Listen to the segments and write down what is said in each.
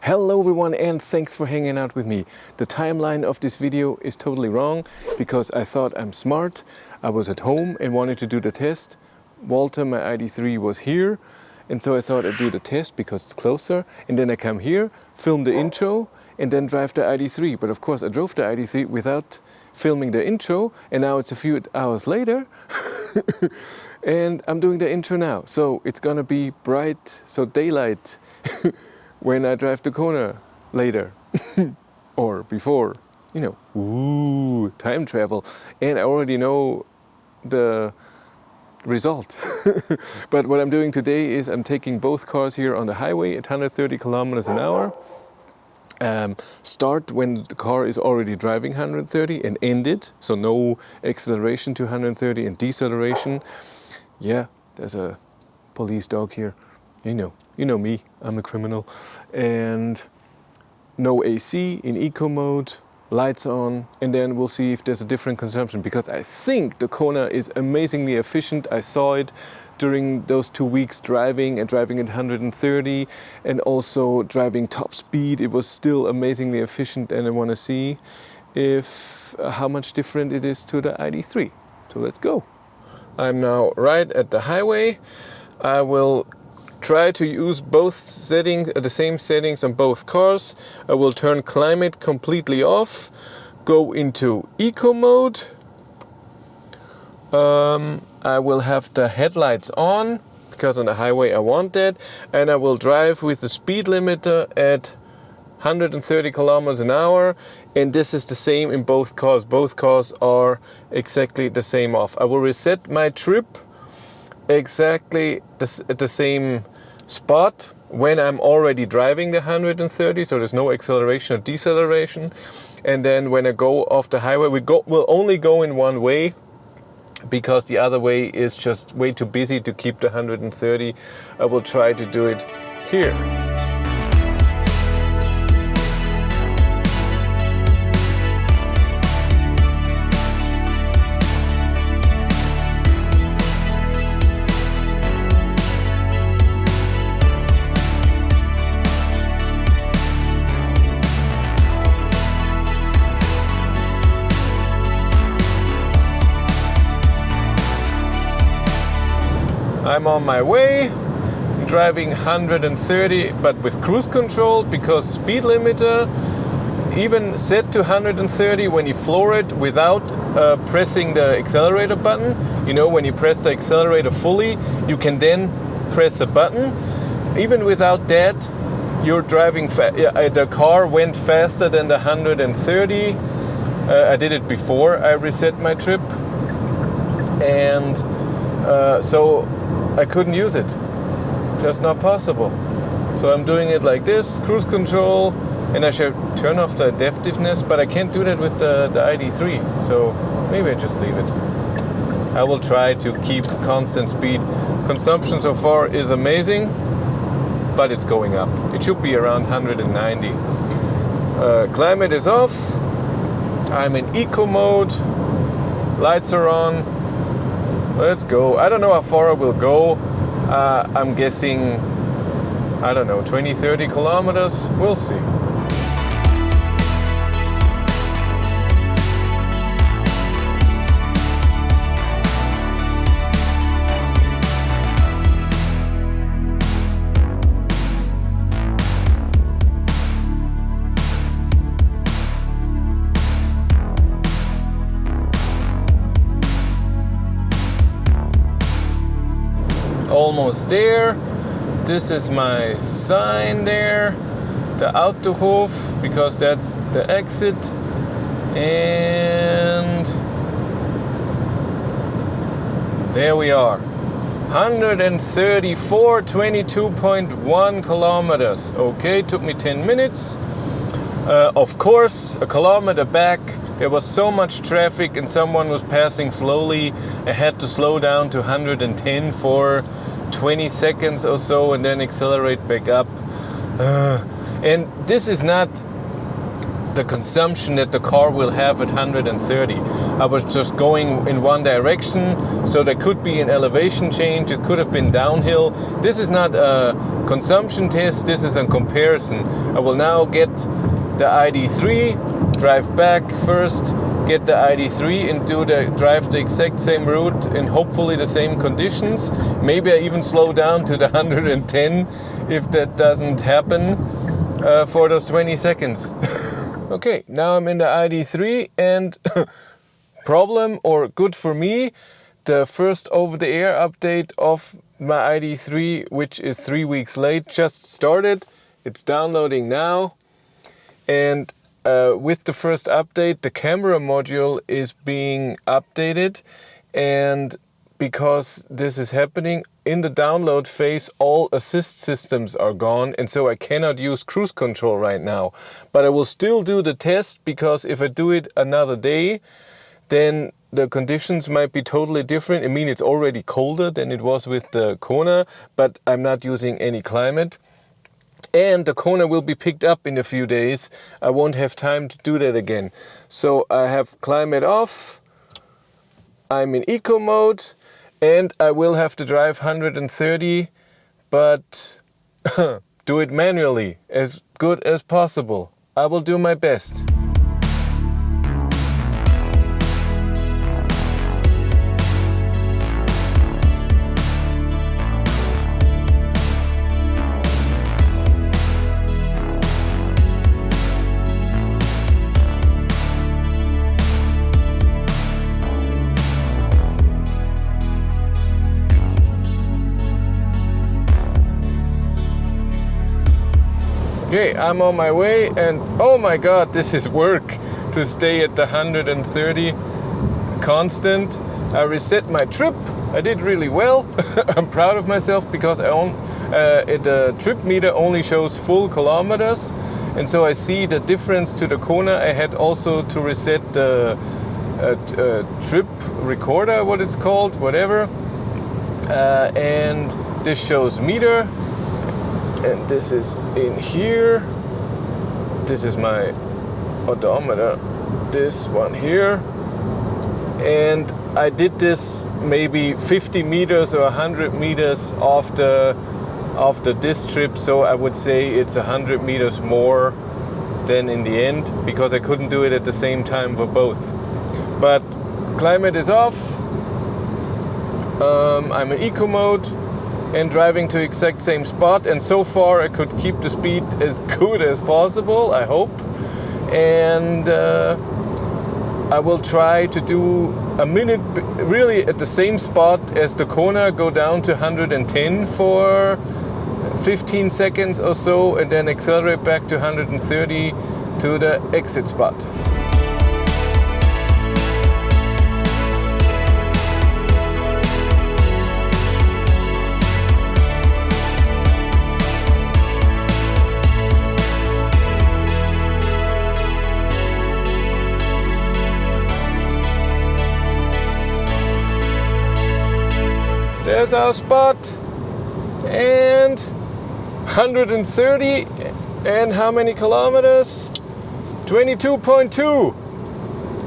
Hello everyone and thanks for hanging out with me. The timeline of this video is totally wrong because I thought I'm smart. I was at home and wanted to do the test. Walter, my Id.3, was here, and so I thought I'd do the test because it's closer, and then I come here, film the intro and then drive the Id.3. But of course I drove the Id.3 without filming the intro, and now it's a few hours later and I'm doing the intro now. So it's gonna be bright, so daylight when I drive the Kona later or before, you know. Ooh, time travel. And I already know the result. But what I'm doing today is I'm taking both cars here on the highway at 130 kilometers an hour. Start when the car is already driving 130 and end it, so no acceleration to 130 and deceleration. Yeah, there's a police dog here. You know me, I'm a criminal. And no AC in eco mode, lights on, and then we'll see if there's a different consumption, because I think the Kona is amazingly efficient. I saw it during those 2 weeks driving at 130 and also driving top speed. It was still amazingly efficient, and I want to see if how much different it is to the Id.3. So let's go. I'm now right at the highway. I will try to use both settings, the same settings on both cars. I will turn climate completely off, go into eco mode. I will have the headlights on because on the highway I want that, and I will drive with the speed limiter at 130 kilometers an hour, and this is the same in both cars. Both cars are exactly the same off. I will reset my trip exactly at the same spot when I'm already driving the 130, so there's no acceleration or deceleration. And then when I go off the highway, we'll only go in one way because the other way is just way too busy to keep the 130. I will try to do it here. I'm on my way, driving 130, but with cruise control, because speed limiter, even set to 130 when you floor it without pressing the accelerator button. You know, when you press the accelerator fully, you can then press a button. Even without that, you're driving, the car went faster than the 130. I did it before I reset my trip, and so I couldn't use it. Just not possible. So I'm doing it like this, cruise control, and I should turn off the adaptiveness, but I can't do that with the Id.3. So maybe I just leave it. I will try to keep constant speed. Consumption so far is amazing, but it's going up. It should be around 190. Climate is off. I'm in eco mode. Lights are on. Let's go. I don't know how far I will go. I'm guessing, I don't know, 20-30 kilometers. We'll see. Almost there. This is my sign there, the Autohof, because that's the exit. And there we are. 134, 22.1 kilometers. Okay, took me 10 minutes. Of course, a kilometer back, there was so much traffic and someone was passing slowly. I had to slow down to 110 for 20 seconds or so and then accelerate back up. And this is not the consumption that the car will have at 130. I was just going in one direction, so there could be an elevation change, it could have been downhill. This is not a consumption test, this is a comparison. I will now get the Id.3, drive back first, get the Id.3 and drive the exact same route in hopefully the same conditions. Maybe I even slow down to the 110 if that doesn't happen for those 20 seconds. Okay, now I'm in the Id.3 and problem, or good for me, the first over-the-air update of my Id.3, which is 3 weeks late, just started. It's downloading now. And with the first update, the camera module is being updated, and because this is happening in the download phase, all assist systems are gone, and so I cannot use cruise control right now. But I will still do the test, because if I do it another day, then the conditions might be totally different. I mean, it's already colder than it was with the Kona, but I'm not using any climate. And the Kona will be picked up in a few days. I won't have time to do that again. So I have climate off, I'm in eco mode, and I will have to drive 130, but do it manually, as good as possible. I will do my best. Okay, I'm on my way, and oh my god, this is work to stay at the 130 constant. I reset my trip. I did really well. I'm proud of myself, because the trip meter only shows full kilometers, and so I see the difference to the Kona. I had also to reset the trip recorder, what it's called, whatever, and this shows meter. And this is in here. This is my odometer, this one here. And I did this maybe 50 meters or 100 meters after this trip, so I would say it's 100 meters more than in the end, because I couldn't do it at the same time for both. But climate is off. I'm in eco mode and driving to exact same spot, and so far I could keep the speed as good as possible, I hope. And I will try to do a minute really at the same spot as the Kona, go down to 110 for 15 seconds or so, and then accelerate back to 130 to the exit spot. There's our spot, and 130, and how many kilometers? 22.2.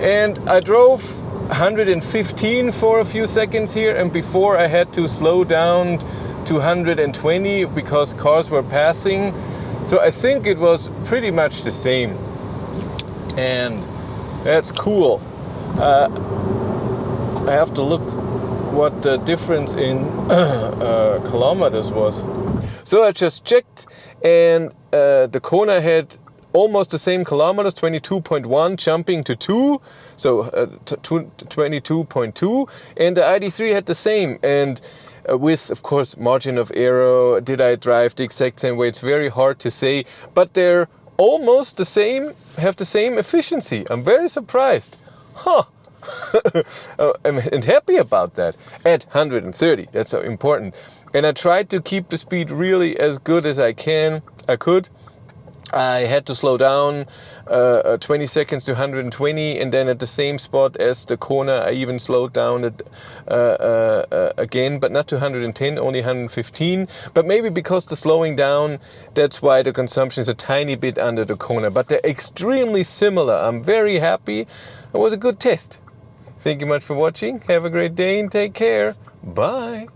And I drove 115 for a few seconds here, and before I had to slow down to 120 because cars were passing. So I think it was pretty much the same, and that's cool. I have to look what the difference in kilometers was. So I just checked, and the Kona had almost the same kilometers, 22.1 jumping to 2, so 22.2, and the Id.3 had the same. And with, of course, margin of error, did I drive the exact same way? It's very hard to say, but they're almost the same, have the same efficiency. I'm very surprised. Huh. I'm happy about that at 130. That's so important. And I tried to keep the speed really as good as I could. I had to slow down 20 seconds to 120, and then at the same spot as the Kona, I even slowed down it again, but not to 110, only 115. But maybe because the slowing down, that's why the consumption is a tiny bit under the Kona. But they're extremely similar. I'm very happy. It was a good test. Thank you much for watching. Have a great day and take care. Bye.